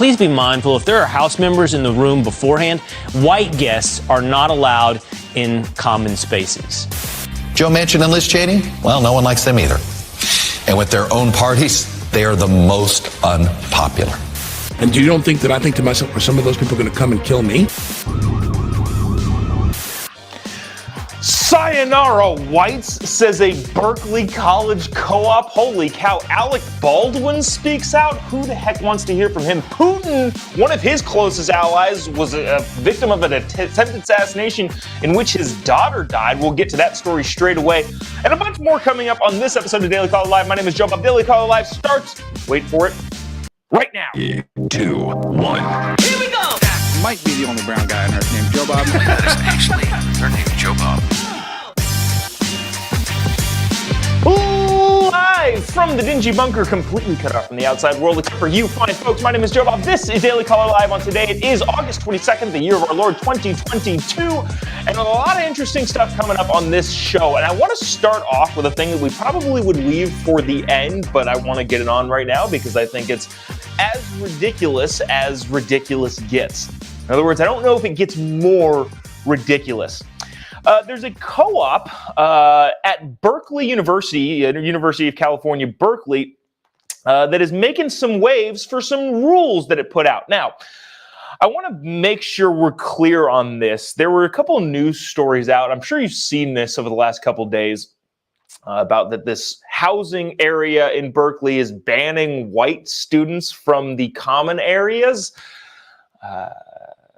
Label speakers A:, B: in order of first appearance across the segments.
A: please be mindful if there are house members in the room beforehand, white guests are not allowed in common spaces.
B: Joe Manchin and Liz Cheney? Well, no one likes them either. And with their own parties, they are the most unpopular.
C: And you don't think that I think to myself, are some of those people going to come and kill me?
D: Sayonara Whites, says a Berkeley College co-op. Holy cow, Alec Baldwin speaks out. Who the heck wants to hear from him? Putin, one of his closest allies, was a victim of an attempted assassination in which his daughter died. We'll get to that story straight away. And a bunch more coming up on this episode of Daily Caller Live. My name is Jobob. Daily Caller Live starts, wait for it, right now.
E: 3, 2, 1.
D: Here we go.
F: Might be the only brown guy on earth named Jobob.
E: That is actually her name, Jobob.
D: Live from the dingy bunker, completely cut off from the outside world, except for you fine folks. My name is Jobob. This is Daily Caller Live. On today, it is August 22nd, the year of our Lord 2022, and a lot of interesting stuff coming up on this show. And I want to start off with a thing that we probably would leave for the end, but I want to get it on right now because I think it's as ridiculous gets. In other words, I don't know if it gets more ridiculous. There's a co-op at Berkeley University of California, Berkeley, that is making some waves for some rules that it put out. Now, I want to make sure we're clear on this. There were a couple of news stories out. I'm sure you've seen this over the last couple of days about that this housing area in Berkeley is banning white students from the common areas.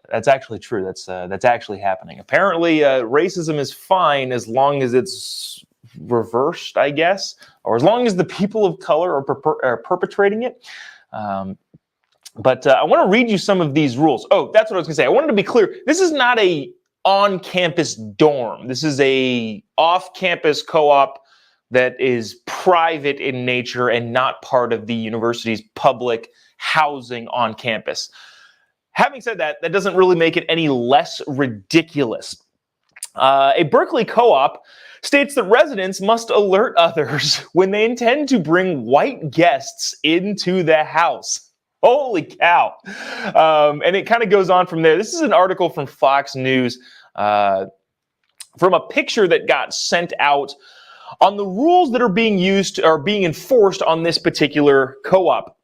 D: That's actually true. That's actually happening. Apparently, racism is fine as long as it's reversed, I guess, or as long as the people of color are perpetrating it. But I want to read you some of these rules. Oh, that's what I was going to say. I wanted to be clear. This is not a on-campus dorm. This is a off-campus co-op that is private in nature and not part of the university's public housing on campus. Having said that, that doesn't really make it any less ridiculous. A Berkeley co-op states that residents must alert others when they intend to bring white guests into the house. Holy cow. And it kind of goes on from there. This is an article from Fox News from a picture that got sent out on the rules that are being enforced on this particular co-op.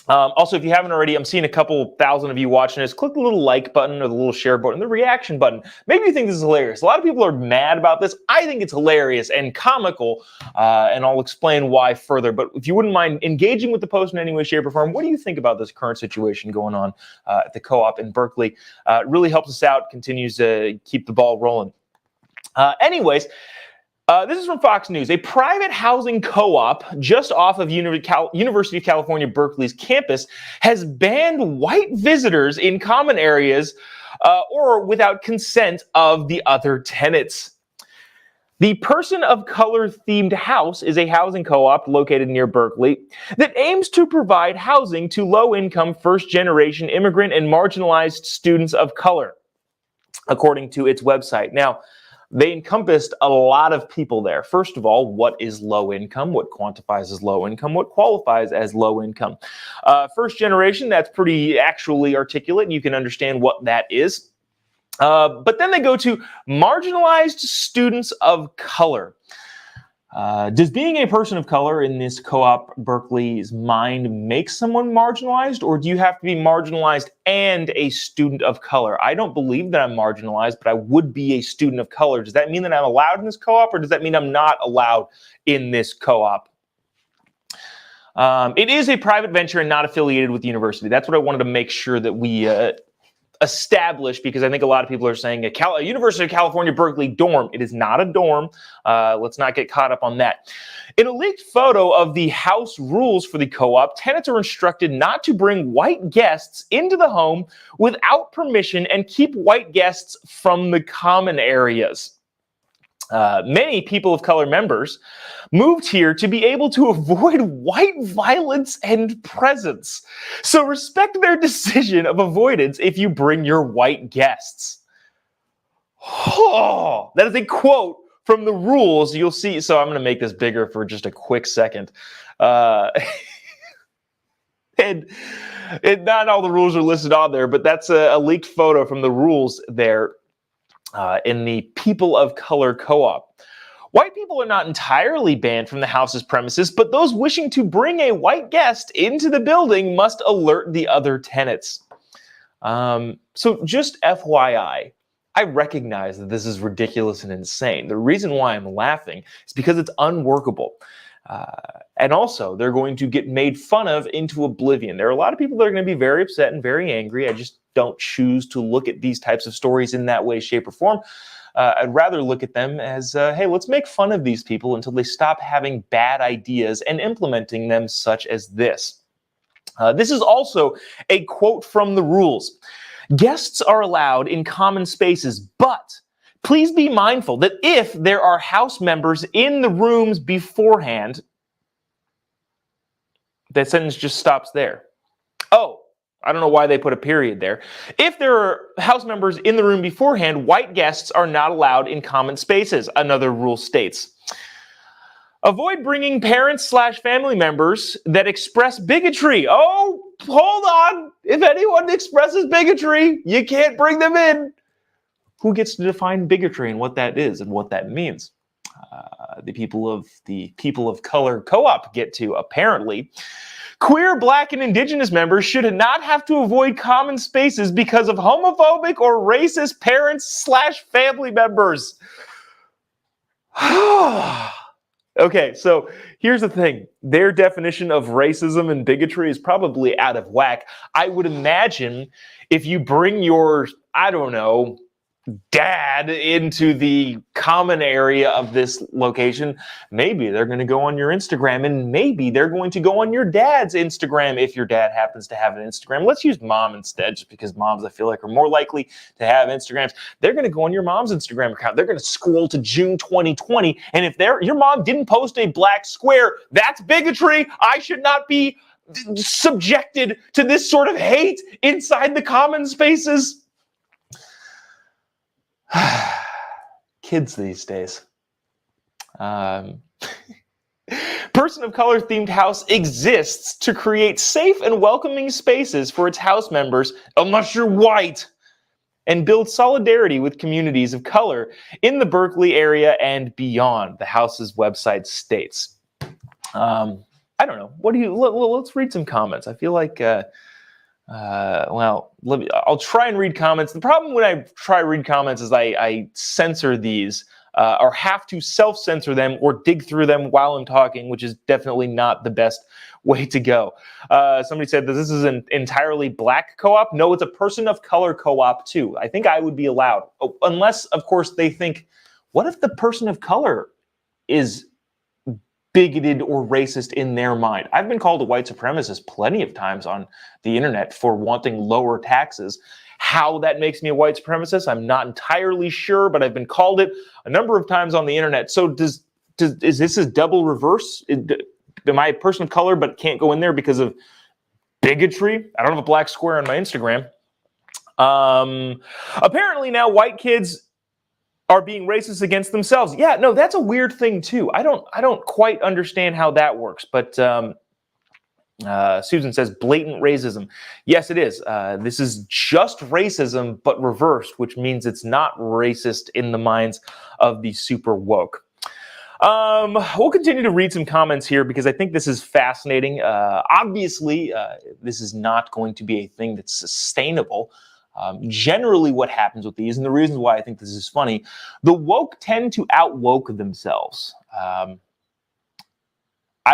D: Also, if you haven't already, I'm seeing a couple thousand of you watching this. Click the little like button or the little share button, the reaction button. Maybe you think this is hilarious. A lot of people are mad about this. I think it's hilarious and comical, and I'll explain why further. But if you wouldn't mind engaging with the post in any way, shape, or form, what do you think about this current situation going on at the co-op in Berkeley? It really helps us out, continues to keep the ball rolling. Anyways, this is from Fox News. A private housing co-op just off of University of California, Berkeley's campus has banned white visitors in common areas or without consent of the other tenants. The Person of Color themed house is a housing co-op located near Berkeley that aims to provide housing to low-income, first-generation immigrant and marginalized students of color, according to its website. Now, they encompassed a lot of people there. First of all, what is low income? What quantifies as low income? What qualifies as low income? First generation, that's pretty actually articulate, and you can understand what that is. But then they go to marginalized students of color. Does being a person of color in this co-op Berkeley's mind make someone marginalized, or do you have to be marginalized and a student of color? I don't believe that I'm marginalized, but I would be a student of color. Does that mean that I'm allowed in this co-op, or does that mean I'm not allowed in this co-op? It is a private venture and not affiliated with the university. That's what I wanted to make sure that we established, because I think a lot of people are saying a University of California, Berkeley dorm. It is not a dorm. Let's not get caught up on that. In a leaked photo of the house rules for the co-op, tenants are instructed not to bring white guests into the home without permission and keep white guests from the common areas. Many people of color members moved here to be able to avoid white violence and presence. So respect their decision of avoidance if you bring your white guests. Oh, that is a quote from the rules. You'll see. So I'm going to make this bigger for just a quick second. And not all the rules are listed on there, but that's a leaked photo from the rules there in the People of Color Co-op. White people are not entirely banned from the house's premises, but those wishing to bring a white guest into the building must alert the other tenants. So just FYI, I recognize that this is ridiculous and insane. The reason why I'm laughing is because it's unworkable. And also, they're going to get made fun of into oblivion. There are a lot of people that are going to be very upset and very angry. I just don't choose to look at these types of stories in that way, shape, or form. I'd rather look at them as, hey, let's make fun of these people until they stop having bad ideas and implementing them, such as this. This is also a quote from the rules. Guests are allowed in common spaces, but please be mindful that if there are house members in the rooms beforehand, that sentence just stops there. Oh, I don't know why they put a period there. If there are house members in the room beforehand, white guests are not allowed in common spaces, another rule states. Avoid bringing parents/family members that express bigotry. Oh, hold on. If anyone expresses bigotry, you can't bring them in. Who gets to define bigotry and what that is and what that means? The people of color co-op get to, apparently. Queer, black, and indigenous members should not have to avoid common spaces because of homophobic or racist parents/family members. Okay, so here's the thing. Their definition of racism and bigotry is probably out of whack. I would imagine if you bring your, I don't know, dad into the common area of this location, maybe they're going to go on your Instagram, and maybe they're going to go on your dad's Instagram if your dad happens to have an Instagram. Let's use mom instead, just because moms, I feel like, are more likely to have Instagrams. They're going to go on your mom's Instagram account. They're going to scroll to June 2020, and if your mom didn't post a black square, that's bigotry. I should not be subjected to this sort of hate inside the common spaces. Kids these days. Person of color themed house exists to create safe and welcoming spaces for its house members, unless you're white, and build solidarity with communities of color in the Berkeley area and beyond, the house's website states. I don't know. Let's read some comments. I feel like I'll try and read comments. The problem when I try to read comments is I censor these or have to self-censor them or dig through them while I'm talking, which is definitely not the best way to go. Somebody said that this is an entirely black co-op. No, it's a person of color co-op too. I think I would be allowed, unless, of course, they think, what if the person of color is bigoted or racist in their mind? I've been called a white supremacist plenty of times on the internet for wanting lower taxes. How that makes me a white supremacist, I'm not entirely sure, but I've been called it a number of times on the internet. So is this a double reverse? Am I a person of color but can't go in there because of bigotry? I don't have a black square on my Instagram. Apparently now white kids are being racist against themselves. Yeah, no, that's a weird thing too. I don't quite understand how that works. But Susan says blatant racism. Yes, it is. This is just racism, but reversed, which means it's not racist in the minds of the super woke. We'll continue to read some comments here because I think this is fascinating. Obviously, this is not going to be a thing that's sustainable. Generally what happens with these, and the reasons why I think this is funny, the woke tend to out-woke themselves. I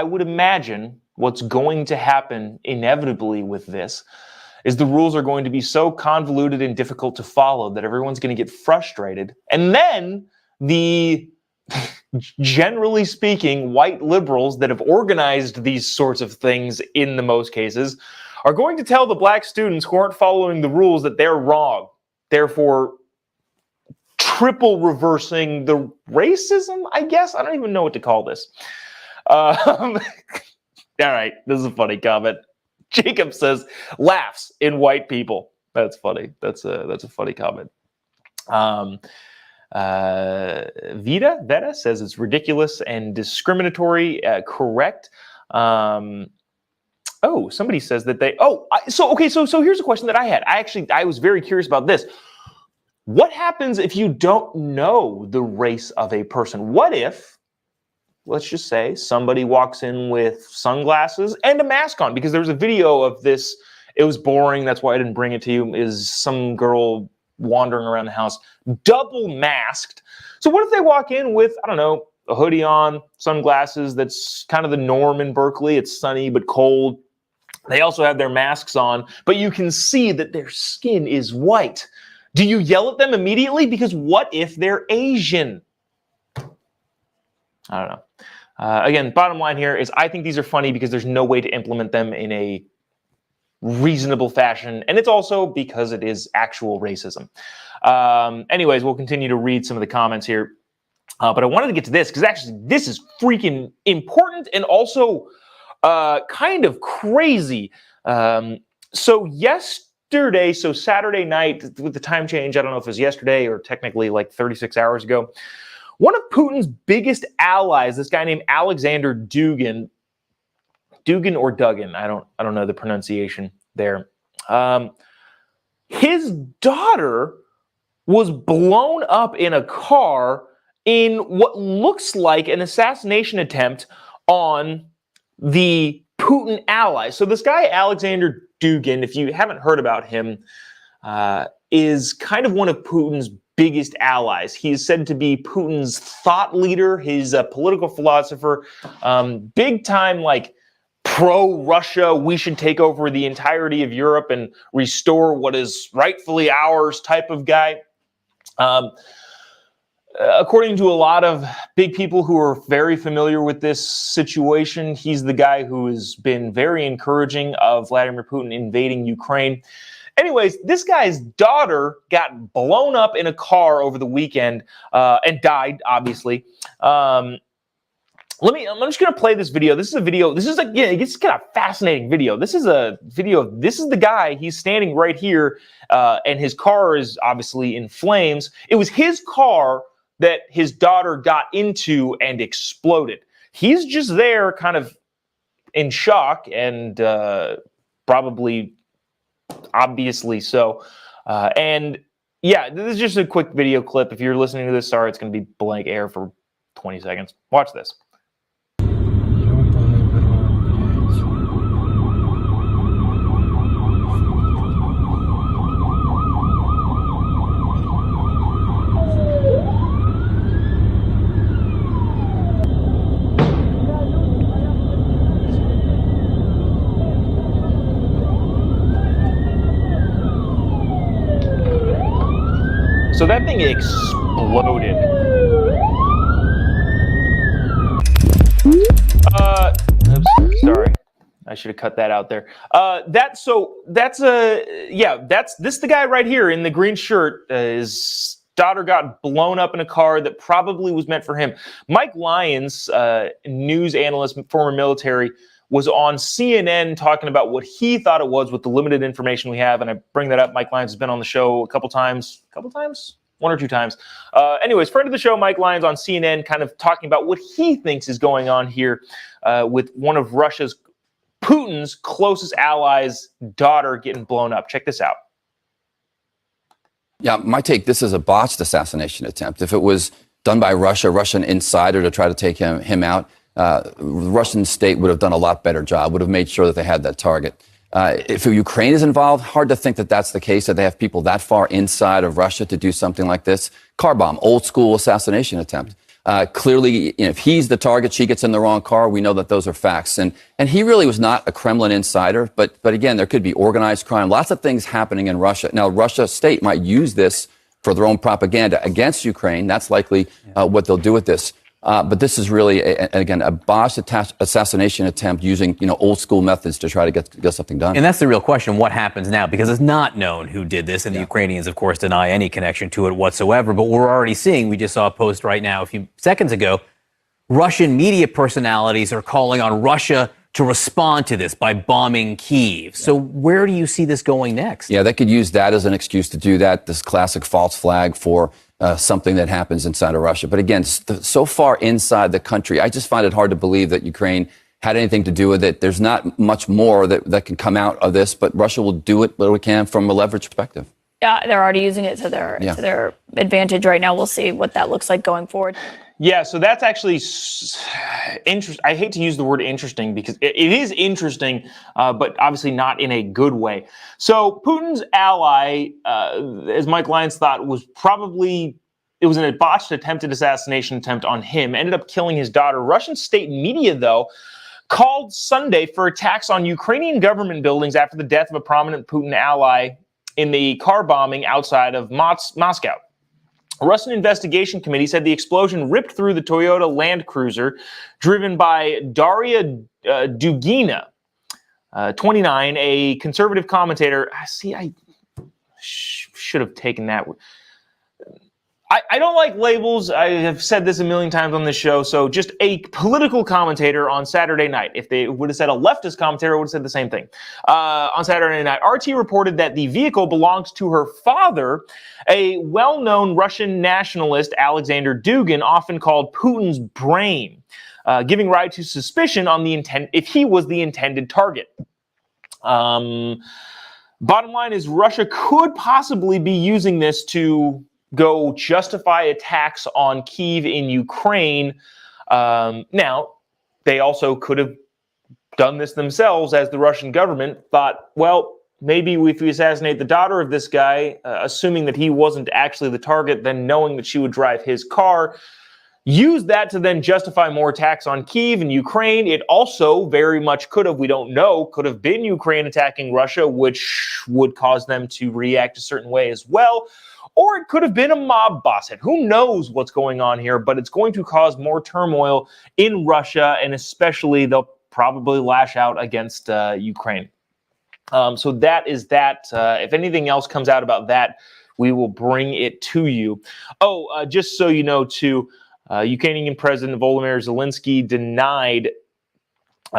D: would imagine what's going to happen inevitably with this is the rules are going to be so convoluted and difficult to follow that everyone's going to get frustrated. And then the, generally speaking, white liberals that have organized these sorts of things in the most cases are going to tell the black students who aren't following the rules that they're wrong, therefore triple reversing the racism, I guess? I don't even know what to call this. All right, this is a funny comment. Jacob says, laughs in white people. That's funny. That's a funny comment. Veda says it's ridiculous and discriminatory. Correct. Oh, somebody says that they. So here's a question that I had. I was very curious about this. What happens if you don't know the race of a person? What if, let's just say, somebody walks in with sunglasses and a mask on? Because there was a video of this. It was boring. That's why I didn't bring it to you. Is some girl wandering around the house, double masked. So what if they walk in with, I don't know, a hoodie on, sunglasses? That's kind of the norm in Berkeley. It's sunny but cold. They also have their masks on, but you can see that their skin is white. Do you yell at them immediately? Because what if they're Asian? I don't know. Again, bottom line here is I think these are funny because there's no way to implement them in a reasonable fashion, and it's also because it is actual racism. Anyways, we'll continue to read some of the comments here, but I wanted to get to this because actually this is freaking important and also kind of crazy. So Saturday night, with the time change, I don't know if it was yesterday or technically like 36 hours ago, one of Putin's biggest allies, this guy named Alexander Dugin or Duggan, I don't know the pronunciation there. His daughter was blown up in a car in what looks like an assassination attempt on the Putin ally. So this guy, Alexander Dugin, if you haven't heard about him, is kind of one of Putin's biggest allies. He is said to be Putin's thought leader. He's a political philosopher, big time, like pro-Russia, we should take over the entirety of Europe and restore what is rightfully ours type of guy. According to a lot of big people who are very familiar with this situation, he's the guy who has been very encouraging of Vladimir Putin invading Ukraine. Anyways, this guy's daughter got blown up in a car over the weekend and died, obviously. I'm just going to play this video. This is a video. This is it's kind of fascinating video. This is a video. This is the guy. He's standing right here, and his car is obviously in flames. It was his car that his daughter got into and exploded. He's just there kind of in shock and probably obviously so. And yeah, this is just a quick video clip. If you're listening to this, sorry, it's going to be blank air for 20 seconds. Watch this. So that thing exploded. Oops, sorry. I should have cut that out there. That's the guy right here in the green shirt. His daughter got blown up in a car that probably was meant for him. Mike Lyons, news analyst, former military, was on CNN talking about what he thought it was with the limited information we have. And I bring that up. Mike Lyons has been on the show a couple times, one or two times. Anyways, friend of the show, Mike Lyons on CNN, kind of talking about what he thinks is going on here with one of Putin's closest allies' daughter getting blown up. Check this out.
G: Yeah, my take, this is a botched assassination attempt. If it was done by Russian insider to try to take him out, the Russian state would have done a lot better job, would have made sure that they had that target. If Ukraine is involved, hard to think that that's the case, that they have people that far inside of Russia to do something like this. Car bomb, old school assassination attempt. Clearly, if he's the target, she gets in the wrong car. We know that those are facts. And he really was not a Kremlin insider. But again, there could be organized crime. Lots of things happening in Russia. Now, Russia state might use this for their own propaganda against Ukraine. That's likely what they'll do with this. But this is really, again, a botched assassination attempt using, old school methods to try to get something done.
H: And that's the real question. What happens now? Because it's not known who did this, and the Ukrainians, of course, deny any connection to it whatsoever. But we're already seeing, we just saw a post right now a few seconds ago, Russian media personalities are calling on Russia to respond to this by bombing Kyiv. So where do you see this going next?
G: Yeah, they could use that as an excuse to do that, this classic false flag for something that happens inside of Russia. But again, so far inside the country, I just find it hard to believe that Ukraine had anything to do with it. There's not much more that can come out of this, but Russia will do it what it can from a leverage perspective.
I: Yeah, they're already using it to their advantage right now. We'll see what that looks like going forward.
D: Yeah, so that's actually interesting. I hate to use the word interesting because it is interesting, but obviously not in a good way. So Putin's ally, as Mike Lyons thought, it was a botched attempted assassination attempt on him, ended up killing his daughter. Russian state media, though, called Sunday for attacks on Ukrainian government buildings after the death of a prominent Putin ally in the car bombing outside of Moscow. A Russian investigation committee said the explosion ripped through the Toyota Land Cruiser driven by Daria Dugina, 29, a conservative commentator. See, I should have taken that. I don't like labels. I have said this a million times on this show. So just a political commentator on Saturday night. If they would have said a leftist commentator, would have said the same thing. On Saturday night, RT reported that the vehicle belongs to her father, a well-known Russian nationalist, Alexander Dugin, often called Putin's brain, giving rise to suspicion on the intent if he was the intended target. Bottom line is Russia could possibly be using this to go justify attacks on Kyiv in Ukraine. Now, they also could have done this themselves, as the Russian government thought, well, maybe if we assassinate the daughter of this guy, assuming that he wasn't actually the target, then knowing that she would drive his car, use that to then justify more attacks on Kyiv and Ukraine. It also very much could have, we don't know, could have been Ukraine attacking Russia, which would cause them to react a certain way as well. Or it could have been a mob boss hit. Who knows what's going on here, but it's going to cause more turmoil in Russia, and especially they'll probably lash out against Ukraine. So that is that. If anything else comes out about that, we will bring it to you. Oh, just so you know, too, Ukrainian President Volodymyr Zelensky denied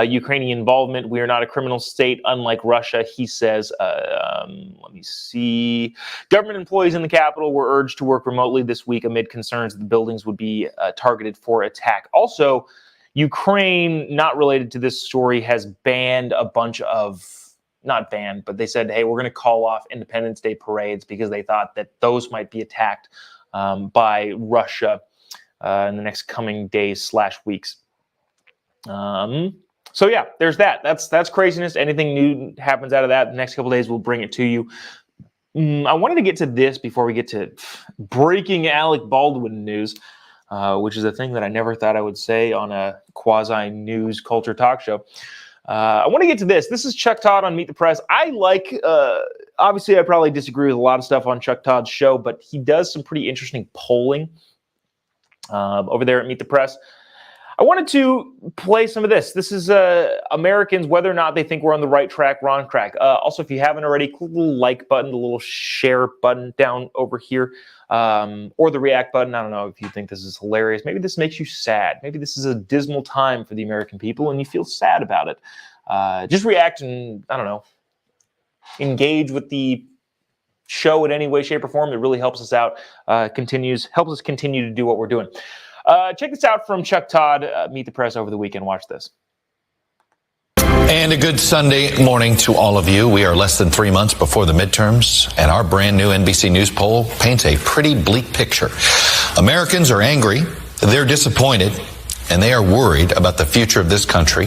D: Ukrainian involvement. We are not a criminal state, unlike Russia, he says. Let me see. Government employees in the capital were urged to work remotely this week amid concerns that the buildings would be targeted for attack. Also, Ukraine, not related to this story, has banned a bunch of, not banned, but they said, hey, we're going to call off Independence Day parades because they thought that those might be attacked by Russia in the next coming days / weeks. So yeah, there's that. That's craziness. Anything new happens out of that, the next couple of days we'll bring it to you. I wanted to get to this before we get to breaking Alec Baldwin news, which is a thing that I never thought I would say on a quasi-news culture talk show. I want to get to this. This is Chuck Todd on Meet the Press. I like, obviously I probably disagree with a lot of stuff on Chuck Todd's show, but he does some pretty interesting polling over there at Meet the Press. I wanted to play some of this. This is Americans, whether or not they think we're on the right track, wrong track. Also, if you haven't already, click the little like button, the little share button down over here, or the react button. I don't know if you think this is hilarious. Maybe this makes you sad. Maybe this is a dismal time for the American people and you feel sad about it. Just react and, I don't know, engage with the show in any way, shape, or form. It really helps us out, helps us continue to do what we're doing. Check this out from Chuck Todd, Meet the Press over the weekend. Watch this.
B: And a good Sunday morning to all of you. We are less than 3 months before the midterms, and our brand new NBC News poll paints a pretty bleak picture. Americans are angry, they're disappointed, and they are worried about the future of this country.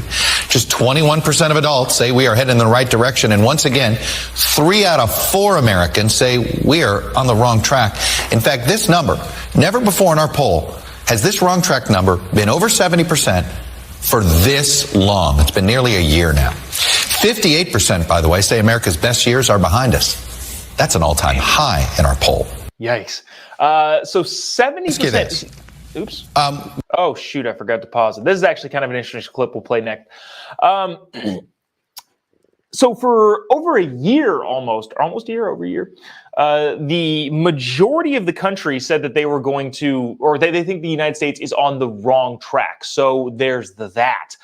B: Just 21% of adults say we are heading in the right direction, and once again, 3 out of 4 Americans say we are on the wrong track. In fact, this number, never before in our poll, has this wrong track number been over 70% for this long. It's been nearly a year now. 58%, by the way, say America's best years are behind us. That's an all-time high in our poll.
D: Yikes. So 70%. Oops. Oh, shoot, I forgot to pause it. This is actually kind of an interesting clip we'll play next. So for over a year, almost a year, over a year, the majority of the country said that they were going to, or they think the United States is on the wrong track. So there's that.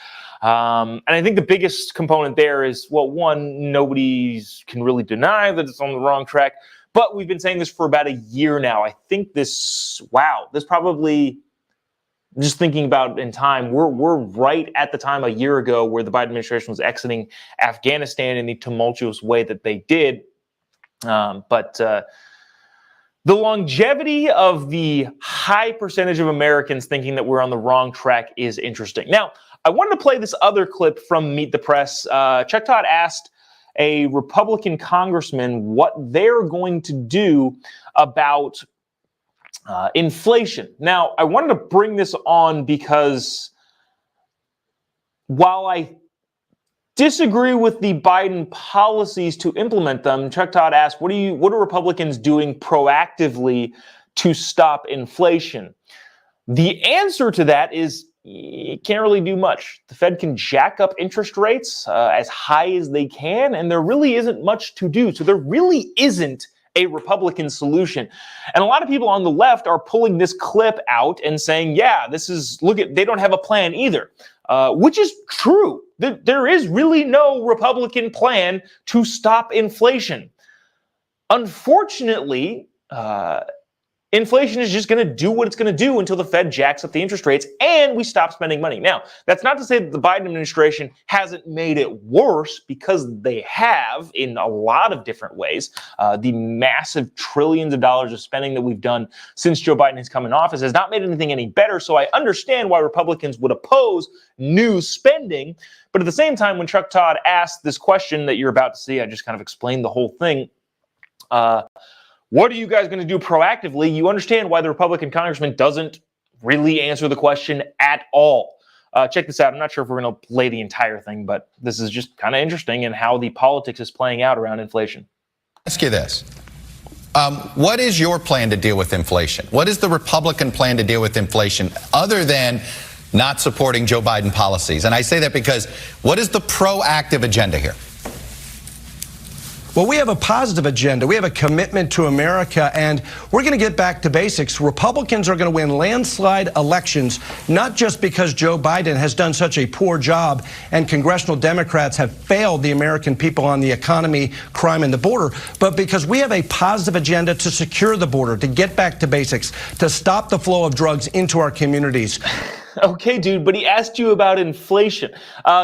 D: And I think the biggest component there is, well, one, nobody can really deny that it's on the wrong track. But we've been saying this for about a year now. I think this probably just thinking about in time, we're right at the time a year ago where the Biden administration was exiting Afghanistan in the tumultuous way that they did. But the longevity of the high percentage of Americans thinking that we're on the wrong track is interesting. Now, I wanted to play this other clip from Meet the Press. Chuck Todd asked a Republican congressman what they're going to do about inflation. Now, I wanted to bring this on because while I disagree with the Biden policies to implement them, Chuck Todd asked, what are Republicans doing proactively to stop inflation? The answer to that is you can't really do much. The Fed can jack up interest rates as high as they can, and there really isn't much to do. So there really isn't a Republican solution. And a lot of people on the left are pulling this clip out and saying, yeah, they don't have a plan either, which is true. There is really no Republican plan to stop inflation. Unfortunately, inflation is just going to do what it's going to do until the Fed jacks up the interest rates and we stop spending money. Now, that's not to say that the Biden administration hasn't made it worse, because they have in a lot of different ways. The massive trillions of dollars of spending that we've done since Joe Biden has come in office has not made anything any better. So I understand why Republicans would oppose new spending. But at the same time, when Chuck Todd asked this question that you're about to see, I just kind of explained the whole thing. What are you guys going to do proactively? You understand why the Republican congressman doesn't really answer the question at all. Check this out. I'm not sure if we're going to play the entire thing, but this is just kind of interesting in how the politics is playing out around inflation.
B: Ask you this. What is your plan to deal with inflation? What is the Republican plan to deal with inflation other than not supporting Joe Biden policies? And I say that because what is the proactive agenda here?
J: Well, we have a positive agenda. We have a commitment to America, and we're going to get back to basics. Republicans are going to win landslide elections, not just because Joe Biden has done such a poor job and congressional Democrats have failed the American people on the economy, crime, and the border, but because we have a positive agenda to secure the border, to get back to basics, to stop the flow of drugs into our communities.
D: Okay, dude, but he asked you about inflation.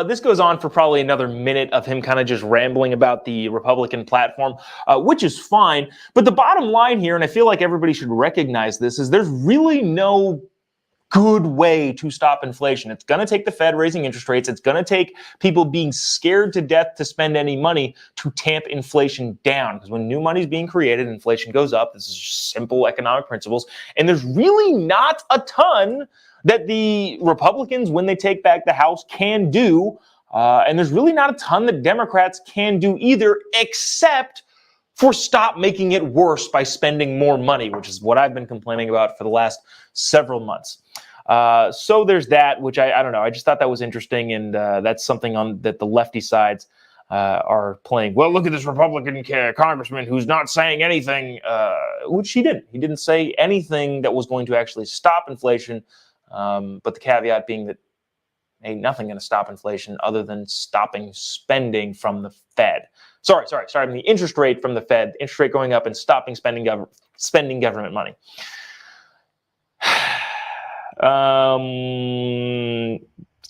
D: This goes on for probably another minute of him kind of just rambling about the Republican platform, which is fine. But the bottom line here, and I feel like everybody should recognize this, is there's really no good way to stop inflation. It's going to take the Fed raising interest rates. It's going to take people being scared to death to spend any money to tamp inflation down. Because when new money is being created, inflation goes up. This is just simple economic principles. And there's really not a ton that the Republicans, when they take back the House, can do. And there's really not a ton that Democrats can do either, except for stop making it worse by spending more money, which is what I've been complaining about for the last several months. So there's that, which I don't know. I just thought that was interesting, and that's something that the lefty sides are playing. Well, look at this Republican congressman who's not saying anything, which he didn't. He didn't say anything that was going to actually stop inflation. But the caveat being that ain't nothing going to stop inflation other than stopping spending from the Fed. Sorry. I mean, the interest rate from the Fed, interest rate going up and stopping spending government money.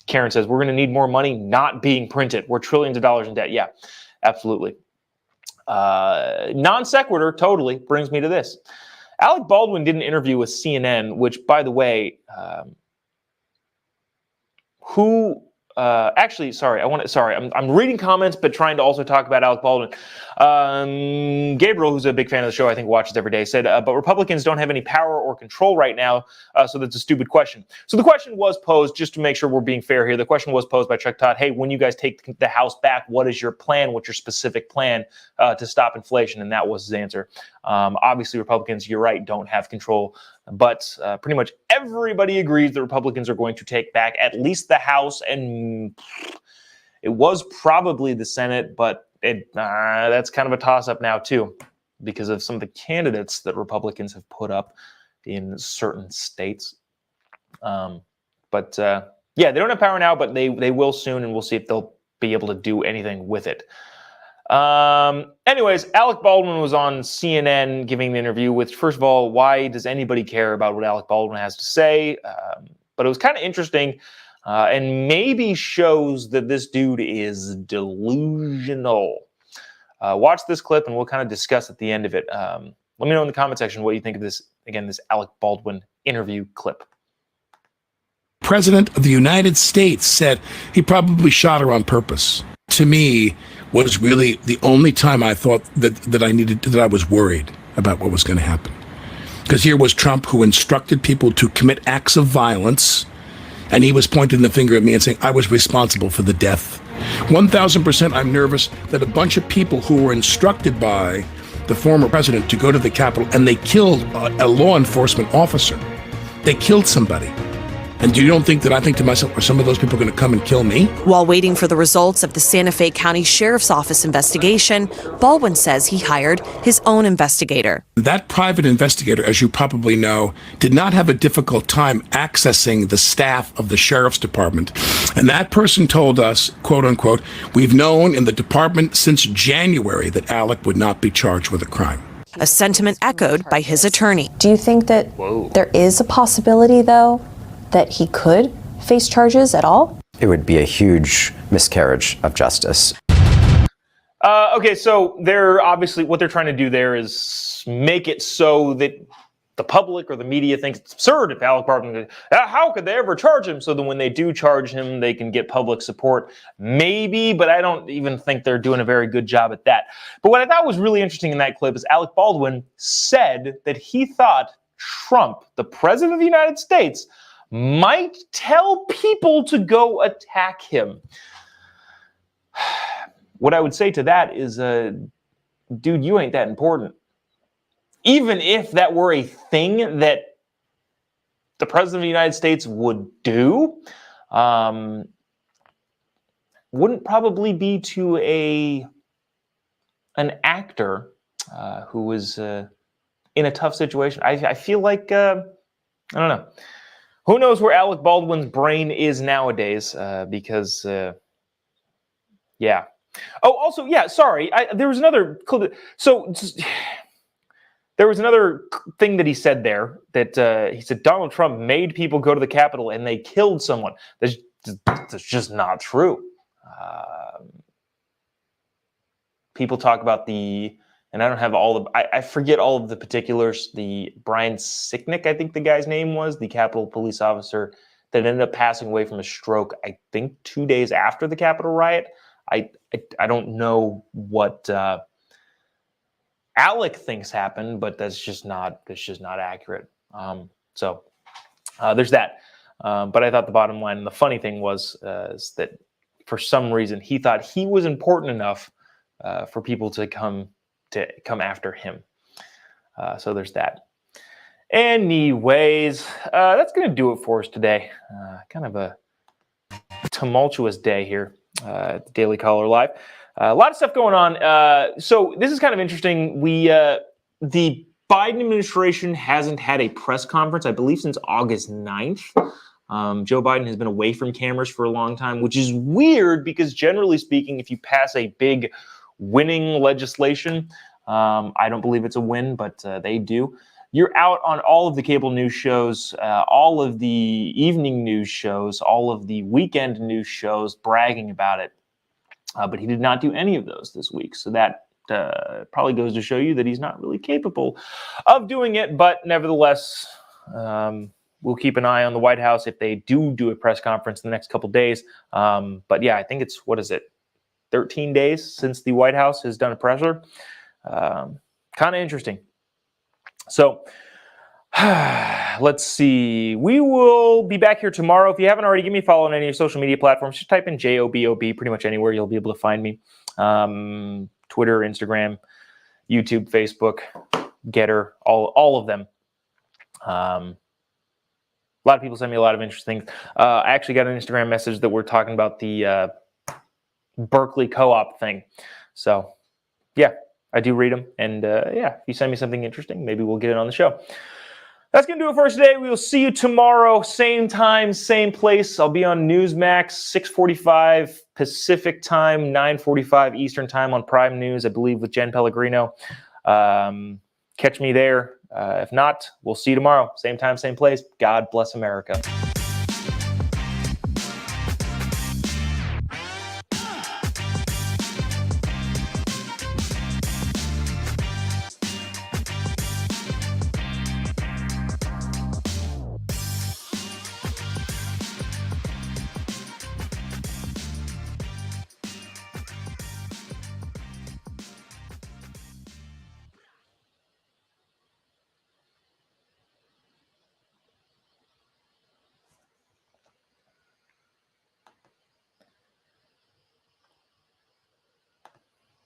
D: Karen says, we're going to need more money not being printed. We're trillions of dollars in debt. Yeah, absolutely. Non sequitur totally brings me to this. Alec Baldwin did an interview with CNN, which, by the way, I'm reading comments, but trying to also talk about Alec Baldwin. Gabriel, who's a big fan of the show, I think watches every day, said, but Republicans don't have any power or control right now, so that's a stupid question. So the question was posed, just to make sure we're being fair here, the question was posed by Chuck Todd, hey, when you guys take the House back, what is your plan? What's your specific plan to stop inflation? And that was his answer. Obviously, Republicans, you're right, don't have control. But pretty much everybody agrees the Republicans are going to take back at least the House, and it was probably the Senate, but that's kind of a toss-up now, too, because of some of the candidates that Republicans have put up in certain states. Yeah, they don't have power now, but they will soon, and we'll see if they'll be able to do anything with it. Anyways, Alec Baldwin was on CNN giving the interview, which, first of all, why does anybody care about what Alec Baldwin has to say? But it was kind of interesting and maybe shows that this dude is delusional. Watch this clip and we'll kind of discuss at the end of it. Let me know in the comment section what you think of this, again, this Alec Baldwin interview clip.
C: President of the United States said he probably shot her on purpose. To me, was really the only time I thought that I was worried about what was going to happen. Because here was Trump, who instructed people to commit acts of violence, and he was pointing the finger at me and saying I was responsible for the death. 1,000% I'm nervous that a bunch of people who were instructed by the former president to go to the Capitol, and they killed a law enforcement officer. They killed somebody. And you don't think that I think to myself, are some of those people going to come and kill me?
K: While waiting for the results of the Santa Fe County Sheriff's Office investigation, Baldwin says he hired his own investigator.
C: That private investigator, as you probably know, did not have a difficult time accessing the staff of the Sheriff's Department. And that person told us, quote unquote, we've known in the department since January that Alec would not be charged with a crime.
K: A sentiment echoed by his attorney.
L: Do you think that there is a possibility, though, that he could face charges at all?
M: It would be a huge miscarriage of justice.
D: Okay, so they're obviously, what they're trying to do there is make it so that the public or the media thinks it's absurd if Alec Baldwin, how could they ever charge him? So that when they do charge him, they can get public support. Maybe, but I don't even think they're doing a very good job at that. But what I thought was really interesting in that clip is Alec Baldwin said that he thought Trump, the president of the United States, might tell people to go attack him. What I would say to that is, dude, you ain't that important. Even if that were a thing that the president of the United States would do, wouldn't probably be to an actor who was in a tough situation. I feel like, I don't know. Who knows where Alec Baldwin's brain is nowadays? Because, yeah. Oh, also, yeah. Sorry, there was another. So there was another thing that he said there. That he said Donald Trump made people go to the Capitol and they killed someone. That's just not true. People talk about and I don't have all the, I forget all of the particulars. The Brian Sicknick, I think the guy's name was, the Capitol police officer that ended up passing away from a stroke, I think 2 days after the Capitol riot. I don't know what Alec thinks happened, but that's just not accurate. So there's that. But I thought the bottom line, and the funny thing was is that for some reason he thought he was important enough for people to come after him. So there's that. Anyways, that's going to do it for us today. Kind of a tumultuous day here at the Daily Caller Live. A lot of stuff going on. So this is kind of interesting. The Biden administration hasn't had a press conference, I believe, since August 9th. Joe Biden has been away from cameras for a long time, which is weird because generally speaking, if you pass a big winning legislation, I don't believe it's a win, but they do. You're out on all of the cable news shows, all of the evening news shows, all of the weekend news shows bragging about it. But he did not do any of those this week. So that probably goes to show you that he's not really capable of doing it. But nevertheless, we'll keep an eye on the White House if they do a press conference in the next couple days. But yeah, I think it's, 13 days since the White House has done a presser. Kind of interesting. So let's see. We will be back here tomorrow. If you haven't already, give me a follow on any of your social media platforms. Just type in JOBOB pretty much anywhere. You'll be able to find me. Twitter, Instagram, YouTube, Facebook, Getter, all of them. A lot of people send me a lot of interesting things. I actually got an Instagram message that we're talking about the Berkeley CoOp thing. So, yeah, I do read them. And, yeah, if you send me something interesting, maybe we'll get it on the show. That's going to do it for us today. We will see you tomorrow, same time, same place. I'll be on Newsmax, 6:45 Pacific time, 9:45 Eastern time on Prime News, I believe, with Jen Pellegrino. Catch me there. If not, we'll see you tomorrow, same time, same place. God bless America.